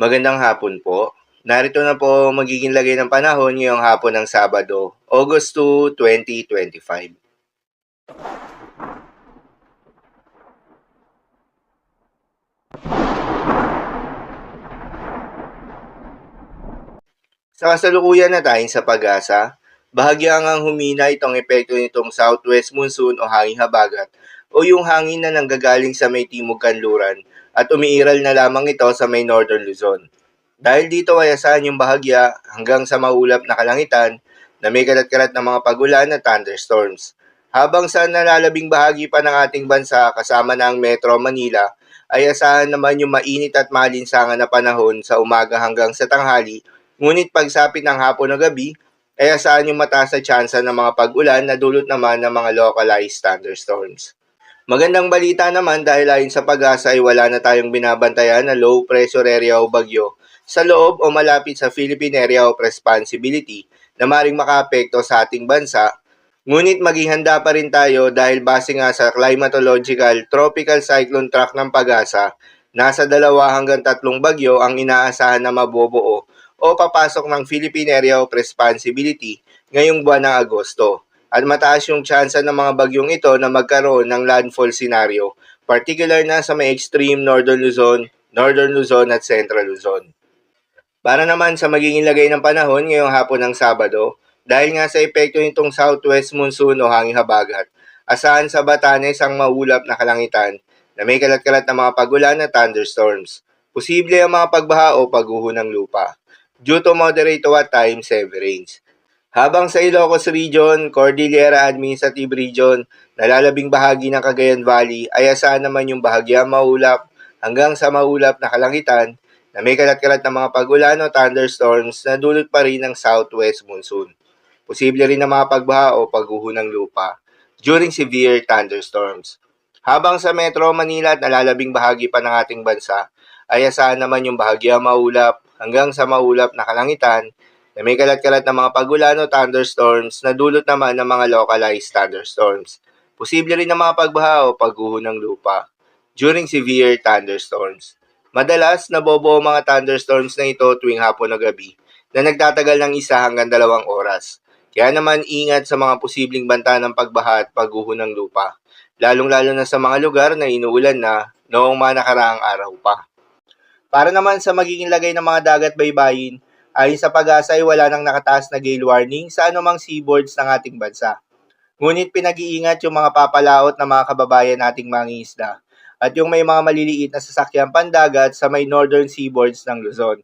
Magandang hapon po. Narito na po magiging lagay ng panahon ngayong hapon ng Sabado, August 2, 2025. Sa kasalukuyan na tayong sa pag-asa, bahagyang ang humina itong epekto nitong southwest monsoon o hanging habagat o yung hangin na nanggagaling sa may timog kanluran at umiiral na lamang ito sa may northern Luzon. Dahil dito ay asahan yung bahagya hanggang sa maulap na kalangitan na may kalat-kalat na mga pagulan at thunderstorms. Habang sa nalalabing bahagi pa ng ating bansa kasama na ang Metro Manila, ay asahan naman yung mainit at malinsangan na panahon sa umaga hanggang sa tanghali, ngunit pagsapit ng hapon o gabi, ay asahan yung mataas na tsansa ng mga pag-ulan na dulot naman ng mga localized thunderstorms. Magandang balita naman dahil ayon sa pag-asa ay wala na tayong binabantayan na low pressure area o bagyo sa loob o malapit sa Philippine Area of Responsibility na maring makaapekto sa ating bansa. Ngunit maging handa pa rin tayo dahil base nga sa climatological tropical cyclone track ng pag-asa, nasa 2 hanggang 3 bagyo ang inaasahan na mabubuo o papasok ng Philippine Area of Responsibility ngayong buwan ng Agosto. At mataas yung tsansa ng mga bagyong ito na magkaroon ng landfall scenario, particular na sa may extreme Northern Luzon at Central Luzon. Para naman sa magiging lagay ng panahon ngayong hapon ng Sabado, dahil nga sa epekto nitong southwest monsoon o hanging habagat, asahan sa Batanes ang maulap na kalangitan na may kalat-kalat na mga pagulan at thunderstorms. Posible ang mga pagbaha o pagguho ng lupa due to moderate to at times heavy rains. Habang sa Ilocos Region, Cordillera Administrative Region, nalalabing bahagi ng Cagayan Valley ay asahan naman yung bahagya maulap hanggang sa maulap na kalangitan na may kalat-kalat na mga pagulan o thunderstorms na dulot pa rin ng southwest monsoon. Posible rin na mga pagbaha o pagguho ng lupa during severe thunderstorms. Habang sa Metro Manila at nalalabing bahagi pa ng ating bansa, ay asahan naman yung bahagya maulap hanggang sa maulap na kalangitan na may kalat-kalat na mga pagulan o thunderstorms na dulot naman ng mga localized thunderstorms. Posible rin na mga pagbaha o pagguho ng lupa during severe thunderstorms. Madalas, nabobuo mga thunderstorms na ito tuwing hapon o gabi na nagtatagal ng 1 hanggang 2 oras. Kaya naman ingat sa mga posibleng banta ng pagbaha at pagguho ng lupa, lalong-lalo na sa mga lugar na inuulan na noong mga nakaraang araw pa. Para naman sa magiging lagay ng mga dagat baybayin, ayon sa pag-asa ay wala nang nakataas na gale warning sa anumang seaboards ng ating bansa. Ngunit pinag-iingat yung mga papalaot na mga kababayan nating mangingisda at yung may mga maliliit na sasakyang pandagat sa may northern seaboards ng Luzon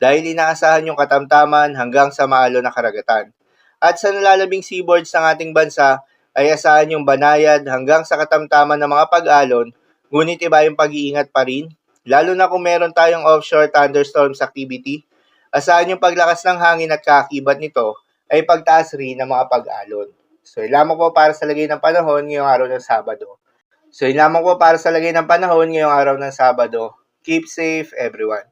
dahil inaasahan yung katamtaman hanggang sa maalo na karagatan. At sa nalalabing seaboards ng ating bansa ay asahan yung banayad hanggang sa katamtaman ng mga pag-alon, ngunit iba yung pag-iingat pa rin, lalo na kung meron tayong offshore thunderstorms activity. Asahan yung paglakas ng hangin at kaakibat nito ay pagtaas rin ng mga pag-alon. So, yun lamang po para sa lagay ng panahon ngayong araw ng Sabado. So, yun lamang po para sa lagay ng panahon ngayong araw ng Sabado. Keep safe, everyone.